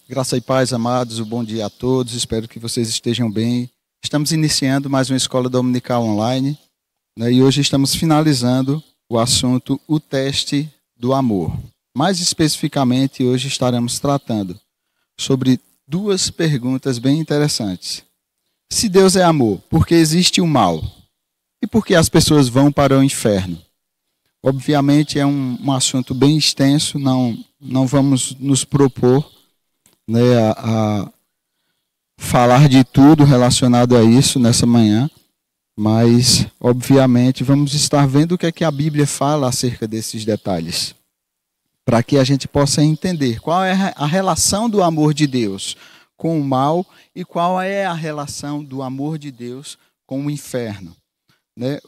Graça e paz, amados, um bom dia a todos, espero que vocês estejam bem. Estamos iniciando mais uma escola dominical online, né, e hoje estamos finalizando o assunto O Teste do Amor. Mais especificamente, hoje estaremos tratando sobre duas perguntas bem interessantes. Se Deus é amor, por que existe o mal? E por que as pessoas vão para o inferno? Obviamente é um assunto bem extenso, não vamos nos propor, né, a falar de tudo relacionado a isso nessa manhã, mas obviamente vamos estar vendo o que é que a Bíblia fala acerca desses detalhes, para que a gente possa entender qual é a relação do amor de Deus com o mal e qual é a relação do amor de Deus com o inferno, né?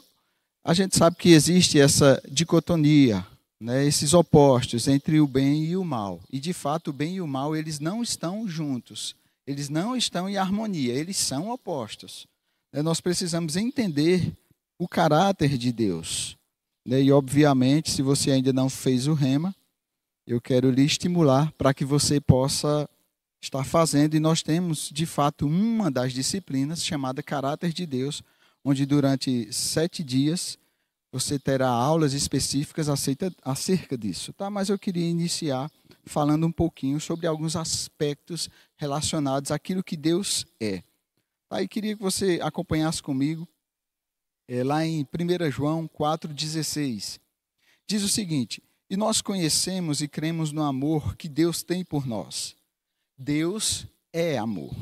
A gente sabe que existe essa dicotomia, né, esses opostos entre o bem e o mal. E, de fato, o bem e o mal, eles não estão juntos. Eles não estão em harmonia. Eles são opostos. Nós precisamos entender o caráter de Deus. E, obviamente, se você ainda não fez o rema, eu quero lhe estimular para que você possa estar fazendo. E nós temos, de fato, uma das disciplinas chamada Caráter de Deus, onde durante 7 dias você terá aulas específicas acerca disso, tá? Mas eu queria iniciar falando um pouquinho sobre alguns aspectos relacionados àquilo que Deus é. Tá? E queria que você acompanhasse comigo lá em 1 João 4,16. Diz o seguinte: e nós conhecemos e cremos no amor que Deus tem por nós. Deus é amor.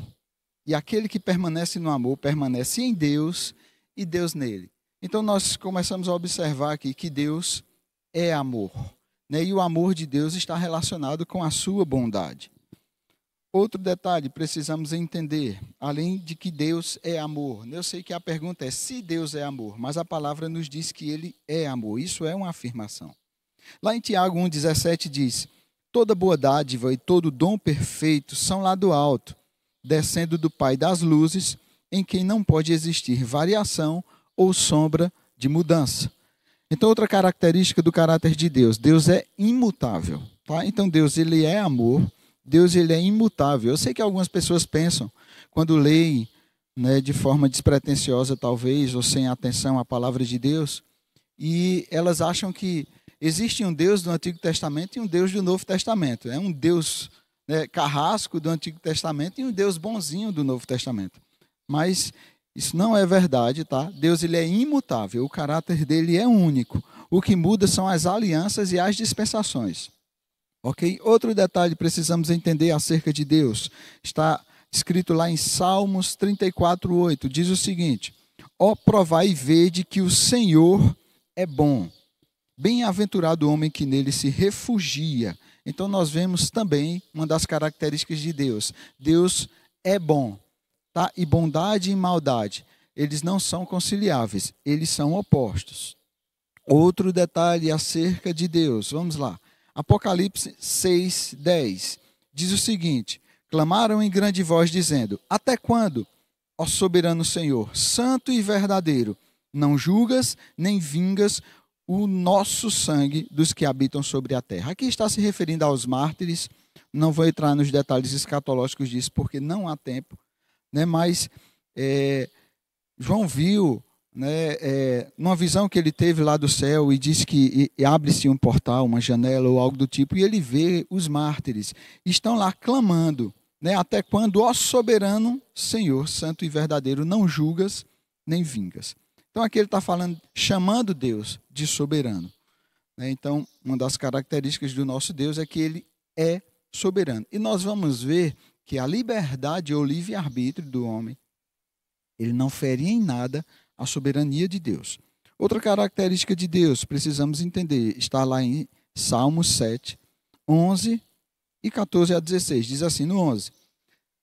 E aquele que permanece no amor, permanece em Deus e Deus nele. Então nós começamos a observar aqui que Deus é amor, né? E o amor de Deus está relacionado com a sua bondade. Outro detalhe, precisamos entender, além de que Deus é amor. Eu sei que a pergunta é se Deus é amor, mas a palavra nos diz que ele é amor. Isso é uma afirmação. Lá em Tiago 1,17 diz: toda boa dádiva e todo dom perfeito são lá do alto, descendo do Pai das luzes, em quem não pode existir variação ou sombra de mudança. Então, outra característica do caráter de Deus: Deus é imutável. Tá? Então, Deus ele é amor, Deus ele é imutável. Eu sei que algumas pessoas pensam, quando leem, né, de forma despretensiosa talvez, ou sem atenção à palavra de Deus, e elas acham que existe um Deus do Antigo Testamento e um Deus do Novo Testamento. É um Deus, né, carrasco do Antigo Testamento e um Deus bonzinho do Novo Testamento. Mas isso não é verdade, tá? Deus ele é imutável, o caráter dele é único. O que muda são as alianças e as dispensações. Ok? Outro detalhe precisamos entender acerca de Deus. Está escrito lá em Salmos 34:8. Diz o seguinte: ó, provai e vede que o Senhor é bom. Bem-aventurado o homem que nele se refugia. Então nós vemos também uma das características de Deus. Deus é bom. Tá? E bondade e maldade, eles não são conciliáveis, eles são opostos. Outro detalhe acerca de Deus, vamos lá. Apocalipse 6:10 diz o seguinte: clamaram em grande voz dizendo: até quando, ó soberano Senhor, santo e verdadeiro, não julgas nem vingas o nosso sangue dos que habitam sobre a terra? Aqui está se referindo aos mártires. Não vou entrar nos detalhes escatológicos disso porque não há tempo. Né, mas João viu, né, numa visão que ele teve lá do céu, e disse que abre-se um portal, uma janela ou algo do tipo, e ele vê os mártires, estão lá clamando, né, até quando, ó soberano Senhor, santo e verdadeiro, não julgas nem vingas. Então aqui ele está falando, chamando Deus de soberano. Né, então uma das características do nosso Deus é que ele é soberano. E nós vamos ver que a liberdade ou livre-arbítrio do homem, ele não fere em nada a soberania de Deus. Outra característica de Deus, precisamos entender, está lá em Salmos 7, 11 e 14 a 16. Diz assim no 11: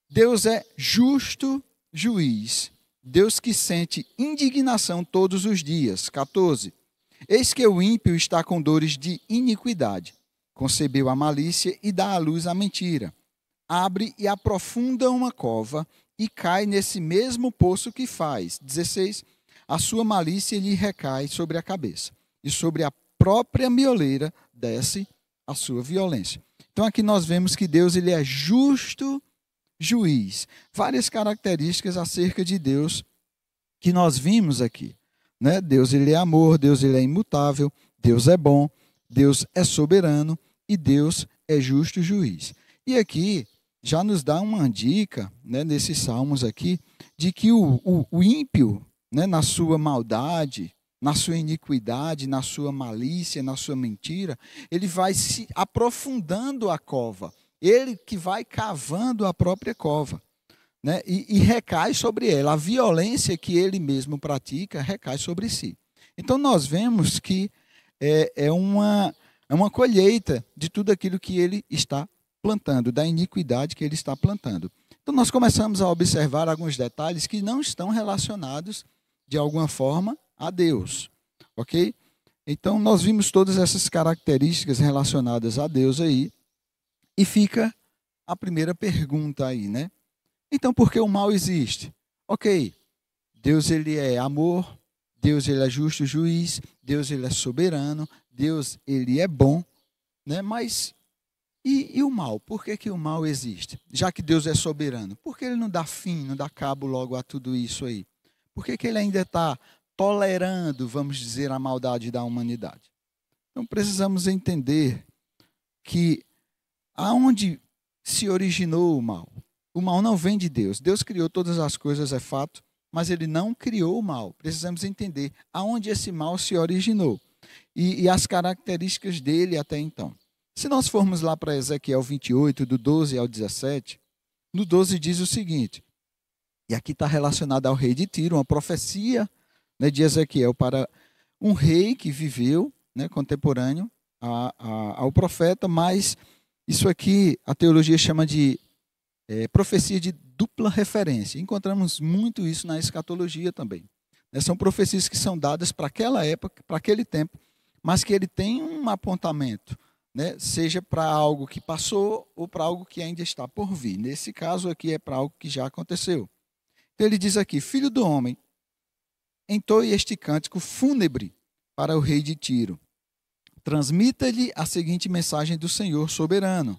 Deus é justo juiz, Deus que sente indignação todos os dias. 14. Eis que o ímpio está com dores de iniquidade, concebeu a malícia e dá à luz a mentira. Abre e aprofunda uma cova e cai nesse mesmo poço que faz. 16. A sua malícia lhe recai sobre a cabeça, e sobre a própria mioleira desce a sua violência. Então aqui nós vemos que Deus ele é justo juiz. Várias características acerca de Deus que nós vimos aqui, né? Deus ele é amor, Deus ele é imutável, Deus é bom, Deus é soberano e Deus é justo juiz. E aqui já nos dá uma dica, né, nesses salmos aqui, de que o ímpio, né, na sua maldade, na sua iniquidade, na sua malícia, na sua mentira, ele vai se aprofundando a cova. Ele que vai cavando a própria cova, né, e recai sobre ela. A violência que ele mesmo pratica recai sobre si. Então nós vemos que é uma colheita de tudo aquilo que ele está plantando, da iniquidade que ele está plantando. Então nós começamos a observar alguns detalhes que não estão relacionados de alguma forma a Deus, ok? Então nós vimos todas essas características relacionadas a Deus aí, e fica a primeira pergunta aí, né? Então por que o mal existe? Ok, Deus ele é amor, Deus ele é justo juiz, Deus ele é soberano, Deus ele é bom, né? Mas e o mal? Por que o mal existe? Já que Deus é soberano, por que ele não dá fim, não dá cabo logo a tudo isso aí? Por que ele ainda está tolerando, vamos dizer, a maldade da humanidade? Então precisamos entender que aonde se originou o mal não vem de Deus. Deus criou todas as coisas, é fato, mas ele não criou o mal. Precisamos entender aonde esse mal se originou e as características dele até então. Se nós formos lá para Ezequiel 28, do 12 ao 17, no 12 diz o seguinte, e aqui está relacionado ao rei de Tiro, uma profecia, né, de Ezequiel para um rei que viveu, né, contemporâneo ao profeta, mas isso aqui a teologia chama de profecia de dupla referência. Encontramos muito isso na escatologia também. São profecias que são dadas para aquela época, para aquele tempo, mas que ele tem um apontamento, né, seja para algo que passou ou para algo que ainda está por vir. Nesse caso aqui é para algo que já aconteceu. Então ele diz aqui, filho do homem, entoe este cântico fúnebre para o rei de Tiro. Transmita-lhe a seguinte mensagem do Senhor soberano.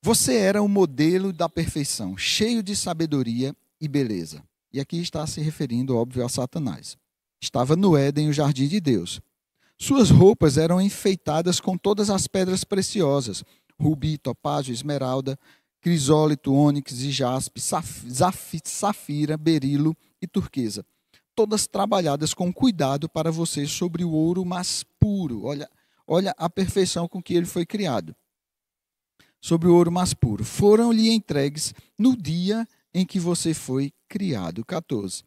Você era o modelo da perfeição, cheio de sabedoria e beleza. E aqui está se referindo, óbvio, a Satanás. Estava no Éden, o jardim de Deus. Suas roupas eram enfeitadas com todas as pedras preciosas, rubi, topázio, esmeralda, crisólito, ônix e jaspe, safira, berilo e turquesa. Todas trabalhadas com cuidado para você sobre o ouro mais puro. Olha a perfeição com que ele foi criado. Sobre o ouro mais puro. Foram-lhe entregues no dia em que você foi criado. 14.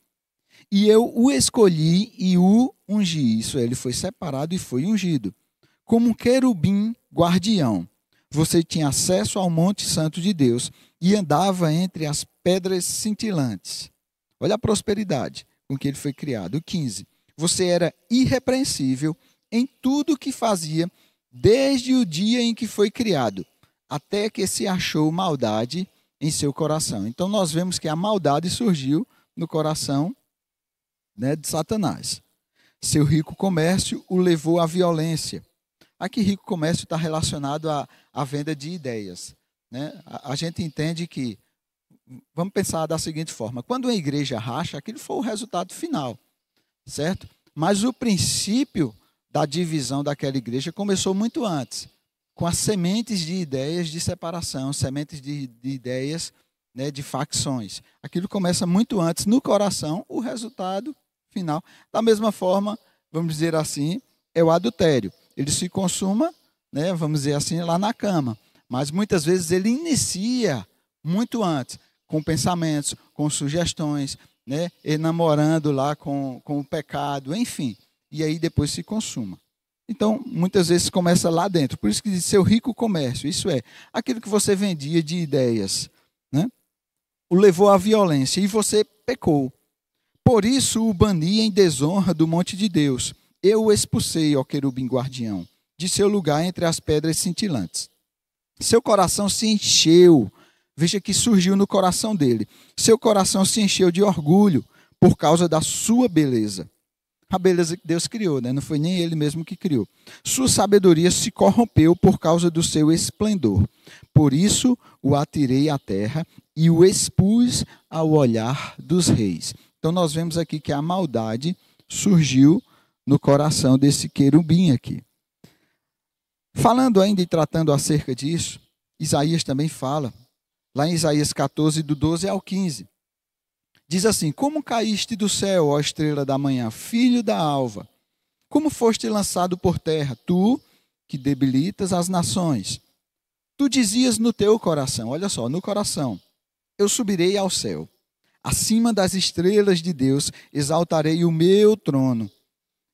E eu o escolhi e o ungi. Isso, ele foi separado e foi ungido. Como um querubim guardião. Você tinha acesso ao Monte Santo de Deus e andava entre as pedras cintilantes. Olha a prosperidade com que ele foi criado. 15. Você era irrepreensível em tudo o que fazia desde o dia em que foi criado, até que se achou maldade em seu coração. Então nós vemos que a maldade surgiu no coração, né, de Satanás. Seu rico comércio o levou à violência. Aqui rico comércio está relacionado à venda de ideias, né? A gente entende que, vamos pensar da seguinte forma, quando uma igreja racha, aquilo foi o resultado final, certo? Mas o princípio da divisão daquela igreja começou muito antes, com as sementes de ideias de separação, sementes de ideias, né, de facções. Aquilo começa muito antes no coração, o resultado final. Da mesma forma, vamos dizer assim, é o adultério. Ele se consuma, né, vamos dizer assim, lá na cama. Mas muitas vezes ele inicia muito antes, com pensamentos, com sugestões, né, enamorando lá com o pecado, enfim. E aí depois se consuma. Então, muitas vezes começa lá dentro. Por isso que diz seu rico comércio. Isso é, aquilo que você vendia de ideias, né, o levou à violência e você pecou. Por isso o bani em desonra do monte de Deus. Eu o expulsei, ó querubim guardião, de seu lugar entre as pedras cintilantes. Seu coração se encheu. Veja que surgiu no coração dele. Seu coração se encheu de orgulho por causa da sua beleza. a beleza que Deus criou, né? Não foi nem ele mesmo que criou. Sua sabedoria se corrompeu por causa do seu esplendor. Por isso o atirei à terra e o expus ao olhar dos reis. Então nós vemos aqui que a maldade surgiu no coração desse querubim aqui. Falando ainda e tratando acerca disso, Isaías também fala, lá em Isaías 14, do 12 ao 15. Diz assim: como caíste do céu, ó estrela da manhã, filho da alva? Como foste lançado por terra, tu que debilitas as nações? Tu dizias no teu coração, olha só, no coração, eu subirei ao céu. Acima das estrelas de Deus exaltarei o meu trono.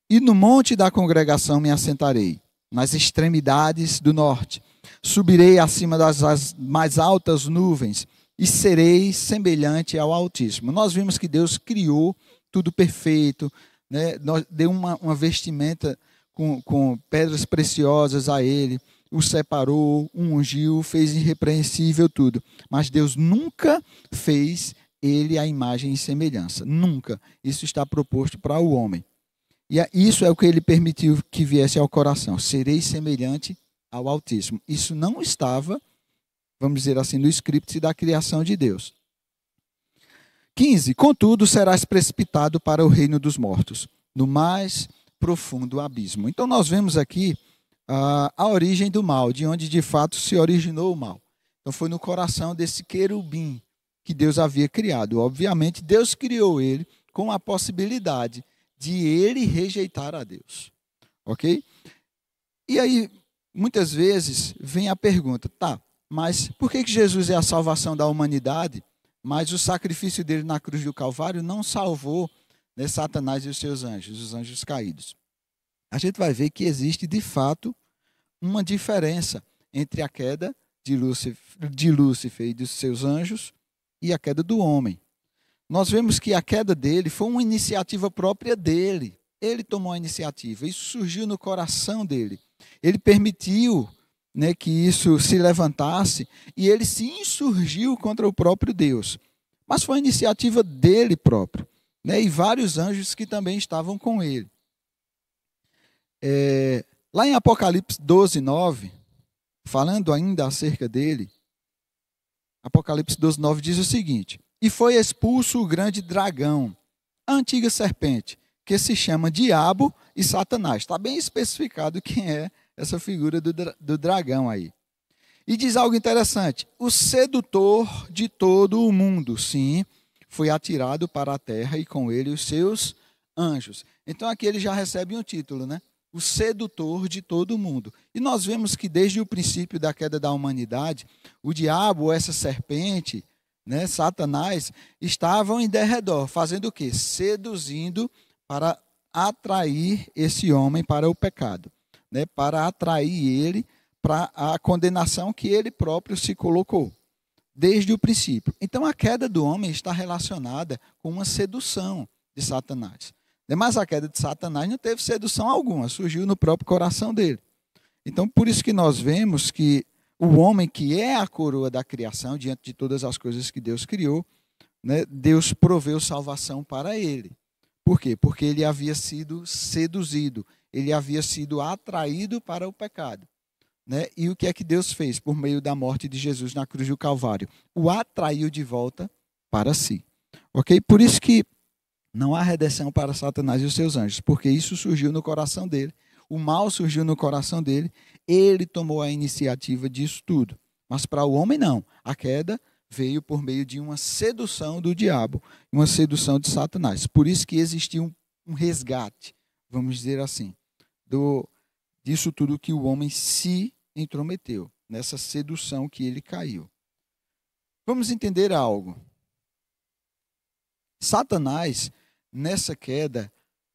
E no monte da congregação me assentarei, nas extremidades do norte. Subirei acima das mais altas nuvens e serei semelhante ao Altíssimo. Nós vimos que Deus criou tudo perfeito, né? Deu uma vestimenta com pedras preciosas a ele, o separou, o ungiu, fez irrepreensível tudo. Mas Deus nunca fez ele a imagem e semelhança. Nunca. Isso está proposto para o homem. E isso é o que ele permitiu que viesse ao coração. Serei semelhante ao Altíssimo. Isso não estava, vamos dizer assim, no script da criação de Deus. 15. Contudo, serás precipitado para o reino dos mortos, no mais profundo abismo. Então nós vemos aqui a origem do mal, de onde de fato se originou o mal. Então foi no coração desse querubim que Deus havia criado. Obviamente, Deus criou ele com a possibilidade de ele rejeitar a Deus. Ok? E aí, muitas vezes, vem a pergunta, tá, mas por que Jesus é a salvação da humanidade, mas o sacrifício dele na cruz do Calvário não salvou, né, Satanás e os seus anjos, os anjos caídos? A gente vai ver que existe, de fato, uma diferença entre a queda de Lúcifer e dos seus anjos e a queda do homem. Nós vemos que a queda dele foi uma iniciativa própria dele. Ele tomou a iniciativa. Isso surgiu no coração dele. Ele permitiu, né, que isso se levantasse e ele se insurgiu contra o próprio Deus. Mas foi a iniciativa dele próprio, né, e vários anjos que também estavam com ele. Lá em Apocalipse 12, 9, falando ainda acerca dele, Apocalipse 12, 9 diz o seguinte: e foi expulso o grande dragão, a antiga serpente, que se chama Diabo e Satanás. Está bem especificado quem é essa figura do dragão aí. E diz algo interessante: o sedutor de todo o mundo, sim, foi atirado para a terra e com ele os seus anjos. Então aqui ele já recebe um título, né? O sedutor de todo o mundo. E nós vemos que desde o princípio da queda da humanidade, o diabo, essa serpente, né, Satanás, estavam em derredor, fazendo o quê? Seduzindo para atrair esse homem para o pecado, né, para atrair ele para a condenação que ele próprio se colocou, desde o princípio. Então a queda do homem está relacionada com uma sedução de Satanás. Mas a queda de Satanás não teve sedução alguma, surgiu no próprio coração dele. Então, por isso que nós vemos que o homem, que é a coroa da criação, diante de todas as coisas que Deus criou, né, Deus proveu salvação para ele. Por quê? Porque ele havia sido seduzido, ele havia sido atraído para o pecado. Né? E o que é que Deus fez por meio da morte de Jesus na cruz do Calvário? O atraiu de volta para si. Ok? Por isso que não há redenção para Satanás e os seus anjos, porque isso surgiu no coração dele. O mal surgiu no coração dele, ele tomou a iniciativa disso tudo. Mas para o homem não. A queda veio por meio de uma sedução do diabo, uma sedução de Satanás. Por isso que existiu um resgate, vamos dizer assim, disso tudo que o homem se intrometeu, nessa sedução que ele caiu. Vamos entender algo. Satanás, nessa queda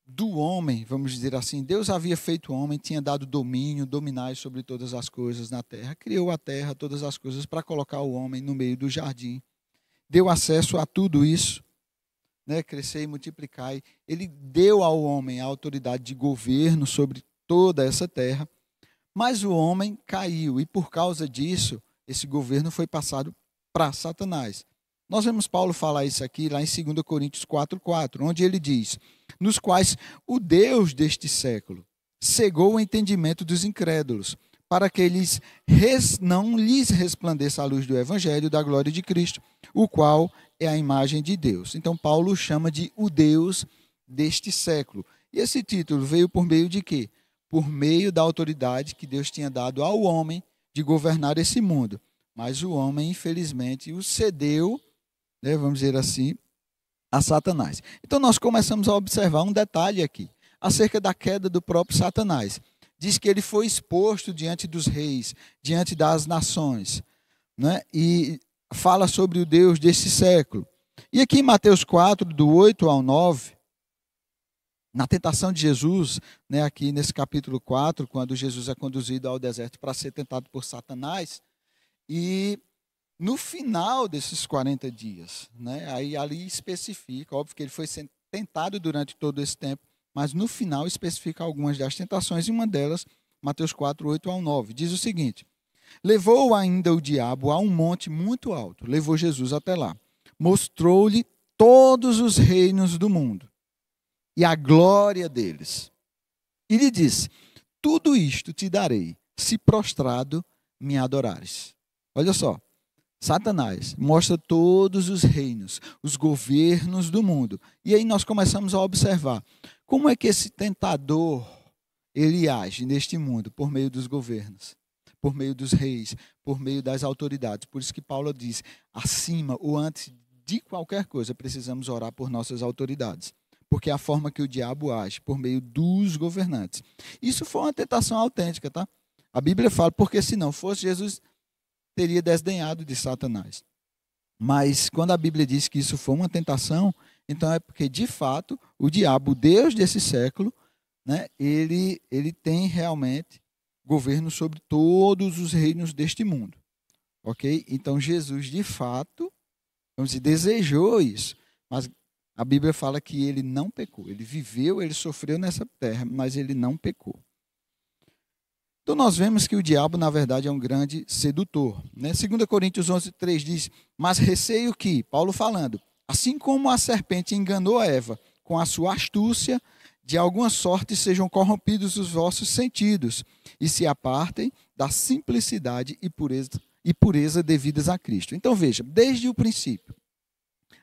do homem, vamos dizer assim, Deus havia feito o homem, tinha dado domínio, dominai sobre todas as coisas na terra, criou a terra, todas as coisas para colocar o homem no meio do jardim, deu acesso a tudo isso, né, crescer e multiplicar. Ele deu ao homem a autoridade de governo sobre toda essa terra, mas o homem caiu e por causa disso, esse governo foi passado para Satanás. Nós vemos Paulo falar isso aqui lá em 2 Coríntios 4:4, onde ele diz: nos quais o Deus deste século cegou o entendimento dos incrédulos, para que não lhes resplandeça a luz do evangelho da glória de Cristo, o qual é a imagem de Deus. Então Paulo chama de o Deus deste século. E esse título veio por meio de quê? Por meio da autoridade que Deus tinha dado ao homem de governar esse mundo. Mas o homem, infelizmente, o cedeu, né, vamos dizer assim, a Satanás. Então nós começamos a observar um detalhe aqui, acerca da queda do próprio Satanás. Diz que ele foi exposto diante dos reis, diante das nações, né? E fala sobre o Deus desse século. E aqui em Mateus 4, do 8 ao 9, na tentação de Jesus, né, aqui nesse capítulo 4, quando Jesus é conduzido ao deserto para ser tentado por Satanás, e no final desses 40 dias, né, aí ali especifica, óbvio que ele foi sendo tentado durante todo esse tempo, mas no final especifica algumas das tentações, e uma delas, Mateus 4, 8 ao 9, diz o seguinte: levou ainda o diabo a um monte muito alto, levou Jesus até lá, mostrou-lhe todos os reinos do mundo e a glória deles, e lhe disse: tudo isto te darei, se prostrado me adorares. Olha só, Satanás mostra todos os reinos, os governos do mundo. E aí nós começamos a observar como é que esse tentador ele age neste mundo por meio dos governos, por meio dos reis, por meio das autoridades. Por isso que Paulo diz: acima ou antes de qualquer coisa, precisamos orar por nossas autoridades, porque é a forma que o diabo age, por meio dos governantes. Isso foi uma tentação autêntica, tá? A Bíblia fala, porque se não fosse, Jesus teria desdenhado de Satanás. Mas quando a Bíblia diz que isso foi uma tentação, então é porque, de fato, o diabo, o Deus desse século, né, ele tem realmente governo sobre todos os reinos deste mundo. Ok? Então Jesus, de fato, vamos dizer, desejou isso. Mas a Bíblia fala que ele não pecou. Ele viveu, ele sofreu nessa terra, mas ele não pecou. Então nós vemos que o diabo, na verdade, é um grande sedutor. Né? 2 Coríntios 11:3 diz: mas receio que, Paulo falando, assim como a serpente enganou a Eva com a sua astúcia, de alguma sorte sejam corrompidos os vossos sentidos e se apartem da simplicidade e pureza devidas a Cristo. Então veja, desde o princípio,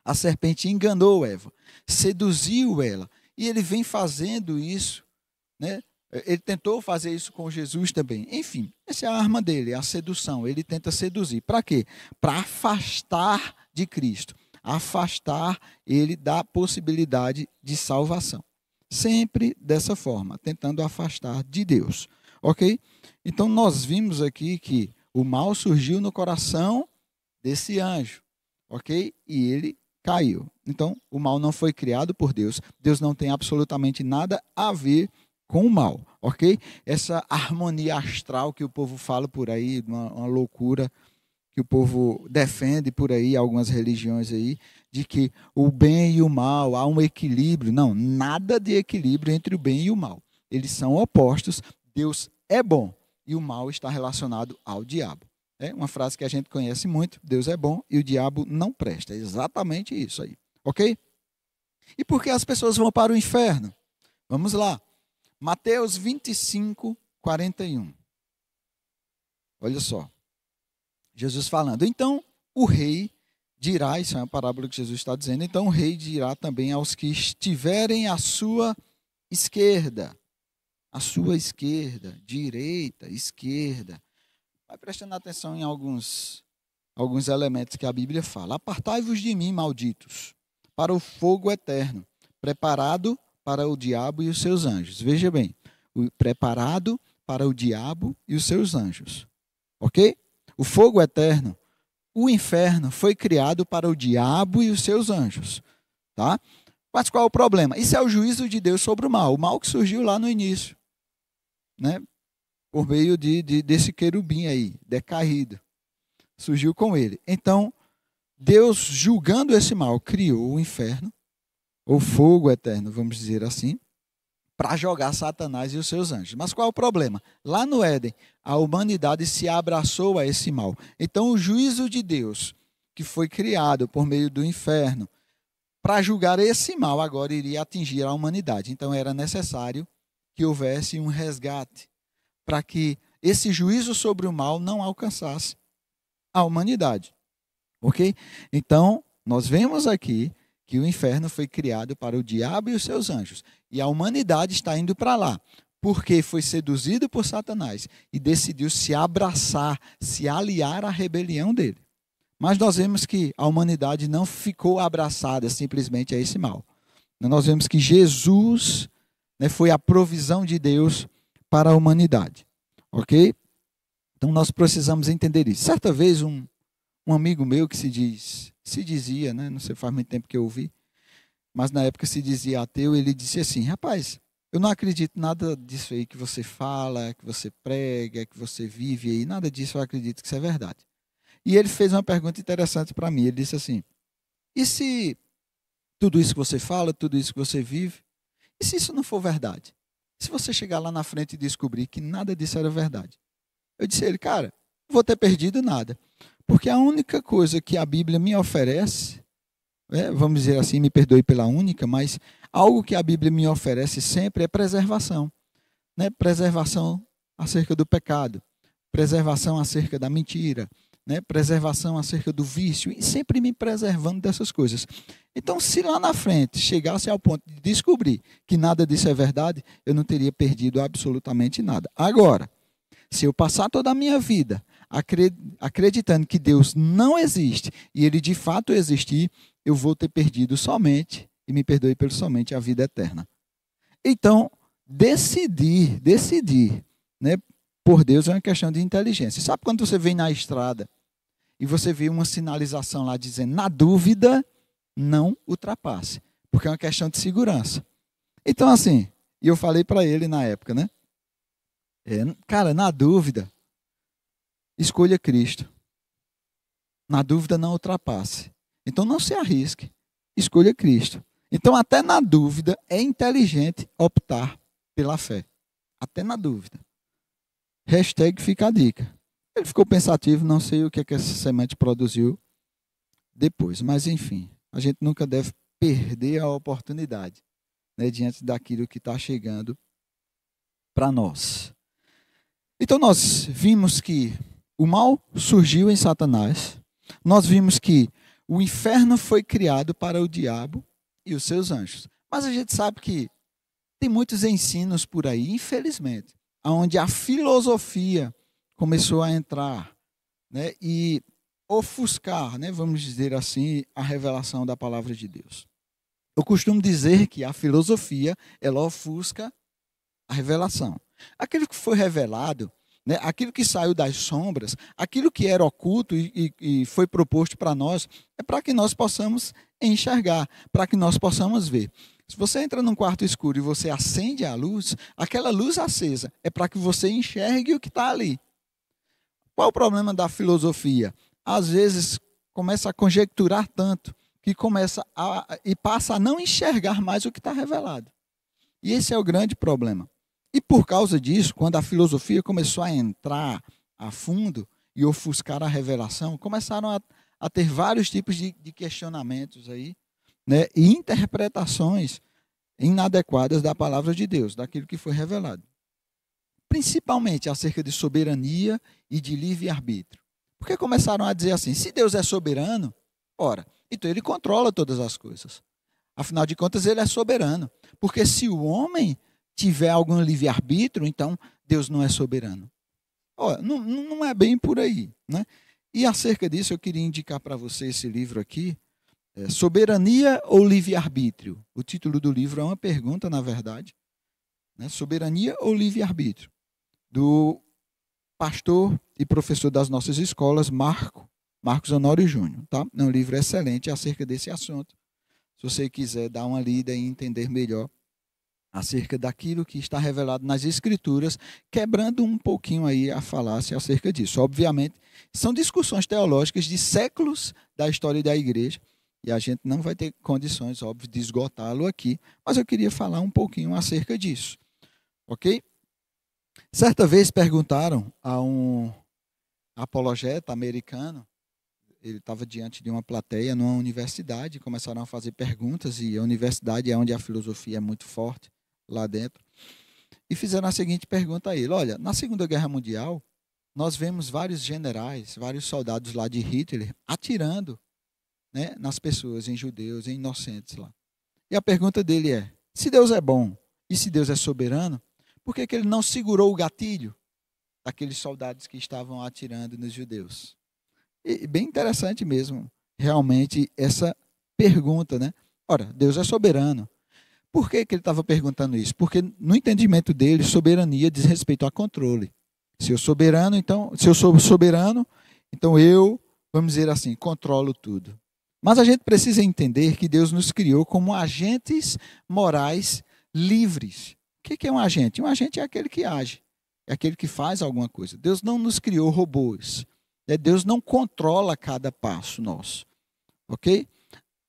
a serpente enganou Eva, seduziu ela, e ele vem fazendo isso, né? Ele tentou fazer isso com Jesus também. Enfim, essa é a arma dele, a sedução. Ele tenta seduzir. Para quê? Para afastar de Cristo. Afastar ele da possibilidade de salvação. Sempre dessa forma, tentando afastar de Deus. Ok? Então nós vimos aqui que o mal surgiu no coração desse anjo. Ok? E ele caiu. Então o mal não foi criado por Deus. Deus não tem absolutamente nada a ver com o mal, ok? Essa harmonia astral que o povo fala por aí, uma loucura que o povo defende por aí, algumas religiões aí, de que o bem e o mal, há um equilíbrio. Não, nada de equilíbrio entre o bem e o mal. Eles são opostos, Deus é bom e o mal está relacionado ao diabo. É uma frase que a gente conhece muito: Deus é bom e o diabo não presta. É exatamente isso aí, ok? E por que as pessoas vão para o inferno? Vamos lá. Mateus 25, 41. Olha só. Jesus falando. Então, o rei dirá, isso é uma parábola que Jesus está dizendo, então o rei dirá também aos que estiverem à sua esquerda. À sua esquerda, direita, esquerda. Vai prestando atenção em alguns elementos que a Bíblia fala. Apartai-vos de mim, malditos, para o fogo eterno, preparado para o diabo e os seus anjos. Veja bem, preparado para o diabo e os seus anjos. Ok? O fogo eterno, o inferno, foi criado para o diabo e os seus anjos. Tá? Mas qual é o problema? Isso é o juízo de Deus sobre o mal que surgiu lá no início. Né? Por meio desse querubim aí, decaído. Surgiu com ele. Então, Deus, julgando esse mal, criou o inferno, ou fogo eterno, vamos dizer assim, para jogar Satanás e os seus anjos. Mas qual é o problema? Lá no Éden, a humanidade se abraçou a esse mal. Então o juízo de Deus que foi criado por meio do inferno para julgar esse mal, agora iria atingir a humanidade. Então era necessário que houvesse um resgate para que esse juízo sobre o mal não alcançasse a humanidade. Ok? Então, nós vemos aqui que o inferno foi criado para o diabo e os seus anjos. E a humanidade está indo para lá, porque foi seduzido por Satanás e decidiu se abraçar, se aliar à rebelião dele. Mas nós vemos que a humanidade não ficou abraçada simplesmente a esse mal. Nós vemos que Jesus, né, foi a provisão de Deus para a humanidade. Ok? Então nós precisamos entender isso. Certa vez um amigo meu que se dizia, né, não sei, faz muito tempo que eu ouvi, mas na época se dizia ateu, ele disse assim: rapaz, eu não acredito nada disso aí que você fala, que você prega, que você vive aí, nada disso eu acredito que isso é verdade. E ele fez uma pergunta interessante para mim. Ele disse assim: e se tudo isso que você fala, tudo isso que você vive, e se isso não for verdade? Se você chegar lá na frente e descobrir que nada disso era verdade? Eu disse a ele: cara, não vou ter perdido nada. Porque a única coisa que a Bíblia me oferece, vamos dizer assim, me perdoe pela única, mas algo que a Bíblia me oferece sempre é preservação. Né? Preservação acerca do pecado, preservação acerca da mentira, né? Preservação acerca do vício, e sempre me preservando dessas coisas. Então, se lá na frente chegasse ao ponto de descobrir que nada disso é verdade, eu não teria perdido absolutamente nada. Agora, se eu passar toda a minha vida acreditando que Deus não existe e Ele de fato existir, eu vou ter perdido somente, e me perdoe pelo somente, a vida eterna. Então, decidir, né, por Deus é uma questão de inteligência. Sabe quando você vem na estrada e você vê uma sinalização lá dizendo: na dúvida, não ultrapasse, porque é uma questão de segurança. Então, assim, e eu falei para ele na época, né? Cara, na dúvida, escolha Cristo. Na dúvida, não ultrapasse. Então, não se arrisque. Escolha Cristo. Então, até na dúvida, é inteligente optar pela fé. Até na dúvida. Hashtag fica a dica. Ele ficou pensativo, não sei o que é que essa semente produziu depois. Mas, enfim, a gente nunca deve perder a oportunidade, né, diante daquilo que está chegando para nós. Então, nós vimos que o mal surgiu em Satanás. Nós vimos que o inferno foi criado para o diabo e os seus anjos. Mas a gente sabe que tem muitos ensinos por aí, infelizmente, onde a filosofia começou a entrar, né, e ofuscar, né, vamos dizer assim, a revelação da palavra de Deus. Eu costumo dizer que a filosofia, ela ofusca a revelação. Aquilo que foi revelado, né, aquilo que saiu das sombras, aquilo que era oculto e foi proposto para nós, é para que nós possamos enxergar, para que nós possamos ver. Se você entra num quarto escuro e você acende a luz, aquela luz acesa é para que você enxergue o que está ali. Qual o problema da filosofia? Às vezes começa a conjecturar tanto que e passa a não enxergar mais o que está revelado. E esse é o grande problema. E por causa disso, quando a filosofia começou a entrar a fundo e ofuscar a revelação, começaram a ter vários tipos de questionamentos aí, né, e interpretações inadequadas da palavra de Deus, daquilo que foi revelado. Principalmente acerca de soberania e de livre-arbítrio. Porque começaram a dizer assim: se Deus é soberano, ora, então ele controla todas as coisas. Afinal de contas, ele é soberano. Porque se o homem tiver algum livre-arbítrio, então Deus não é soberano. Ora, não é bem por aí, né? E acerca disso, eu queria indicar para você esse livro aqui, Soberania ou Livre-Arbítrio? O título do livro é uma pergunta, na verdade. Né? Soberania ou Livre-Arbítrio? Do pastor e professor das nossas escolas, Marcos Honório Júnior. Tá? É um livro excelente acerca desse assunto. Se você quiser dar uma lida e entender melhor acerca daquilo que está revelado nas Escrituras, quebrando um pouquinho aí a falácia acerca disso. Obviamente, são discussões teológicas de séculos da história da igreja, e a gente não vai ter condições, óbvio, de esgotá-lo aqui, mas eu queria falar um pouquinho acerca disso. Ok? Certa vez perguntaram a um apologeta americano, ele estava diante de uma plateia numa universidade, começaram a fazer perguntas, e a universidade é onde a filosofia é muito forte, lá dentro, e fizeram a seguinte pergunta a ele: olha, na Segunda Guerra Mundial, nós vemos vários generais, vários soldados lá de Hitler atirando, né, nas pessoas, em judeus, em inocentes lá. E a pergunta dele é: se Deus é bom e se Deus é soberano, por que que ele não segurou o gatilho daqueles soldados que estavam atirando nos judeus? E bem interessante mesmo, realmente, essa pergunta, né? Ora, Deus é soberano. Por que que ele estava perguntando isso? Porque no entendimento dele, soberania diz respeito a controle. Se eu sou soberano, então eu, vamos dizer assim, controlo tudo. Mas a gente precisa entender que Deus nos criou como agentes morais livres. O que é um agente? Um agente é aquele que age, é aquele que faz alguma coisa. Deus não nos criou robôs. Deus não controla cada passo nosso. Ok?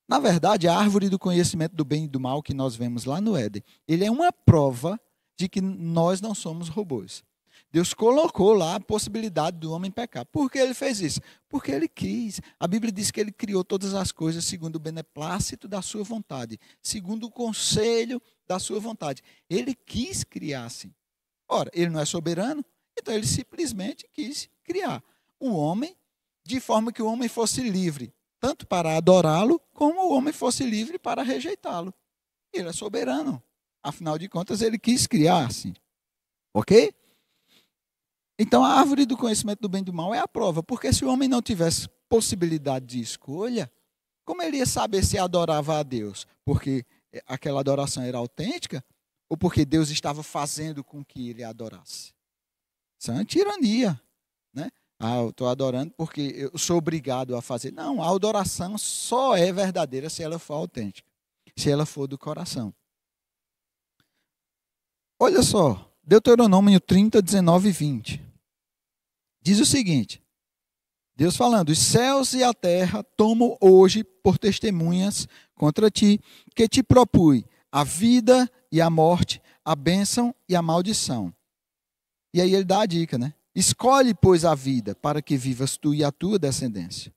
Na verdade, a árvore do conhecimento do bem e do mal que nós vemos lá no Éden, ele é uma prova de que nós não somos robôs. Deus colocou lá a possibilidade do homem pecar. Por que ele fez isso? Porque ele quis. A Bíblia diz que ele criou todas as coisas segundo o beneplácito da sua vontade, segundo o conselho da sua vontade. Ele quis criar assim. Ora, ele não é soberano, então ele simplesmente quis criar o homem de forma que o homem fosse livre, tanto para adorá-lo, como o homem fosse livre para rejeitá-lo. Ele é soberano. Afinal de contas, ele quis criar assim. Ok? Então, a árvore do conhecimento do bem e do mal é a prova, porque se o homem não tivesse possibilidade de escolha, como ele ia saber se adorava a Deus? Porque aquela adoração era autêntica ou porque Deus estava fazendo com que ele adorasse? Isso é uma tirania, né? Ah, eu estou adorando porque eu sou obrigado a fazer. Não, a adoração só é verdadeira se ela for autêntica, se ela for do coração. Olha só, Deuteronômio 30, 19 e 20. Diz o seguinte, Deus falando: os céus e a terra tomam hoje por testemunhas contra ti, que te propus a vida e a morte, a bênção e a maldição. E aí ele dá a dica, né? Escolhe, pois, a vida, para que vivas tu e a tua descendência.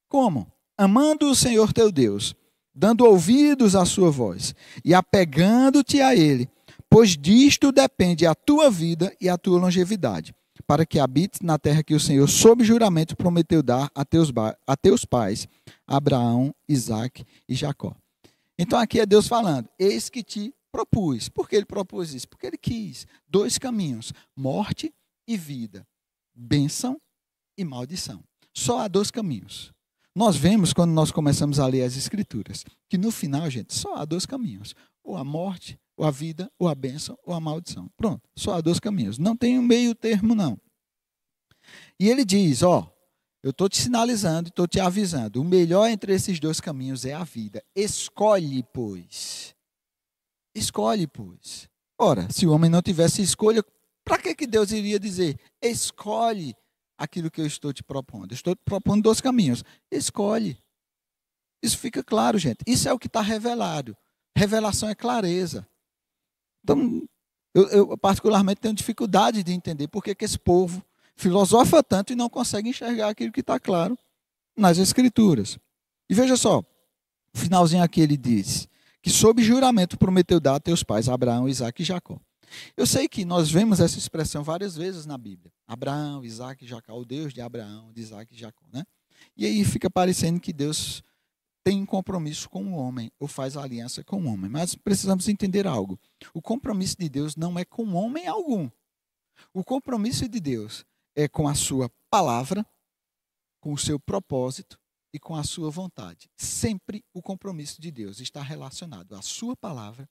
Como? Amando o Senhor teu Deus, dando ouvidos à sua voz e apegando-te a Ele, pois disto depende a tua vida e a tua longevidade, para que habites na terra que o Senhor, sob juramento, prometeu dar a teus pais, Abraão, Isaque e Jacó. Então aqui é Deus falando: eis que te propus. Por que ele propôs isso? Porque ele quis. Dois caminhos: morte e vida, bênção e maldição. Só há dois caminhos. Nós vemos, quando nós começamos a ler as Escrituras, que no final, gente, só há dois caminhos: ou a morte, ou a vida, ou a bênção, ou a maldição. Pronto, só há dois caminhos. Não tem um meio termo, não. E ele diz: ó, eu estou te sinalizando, estou te avisando, o melhor entre esses dois caminhos é a vida. Escolhe, pois. Escolhe, pois. Ora, se o homem não tivesse escolha, para que Deus iria dizer: escolhe aquilo que eu estou te propondo? Eu estou te propondo dois caminhos. Escolhe. Isso fica claro, gente. Isso é o que está revelado. Revelação é clareza. Então, eu particularmente tenho dificuldade de entender por que esse povo filosofa tanto e não consegue enxergar aquilo que está claro nas Escrituras. E veja só, o finalzinho aqui ele diz que sob juramento prometeu dar a teus pais, Abraão, Isaque e Jacó. Eu sei que nós vemos essa expressão várias vezes na Bíblia. Abraão, Isaque e Jacó, o Deus de Abraão, de Isaque e Jacó, né? E aí fica parecendo que Deus tem um compromisso com o homem, ou faz aliança com o homem. Mas precisamos entender algo. O compromisso de Deus não é com homem algum. O compromisso de Deus é com a sua palavra, com o seu propósito e com a sua vontade. Sempre o compromisso de Deus está relacionado à sua palavra,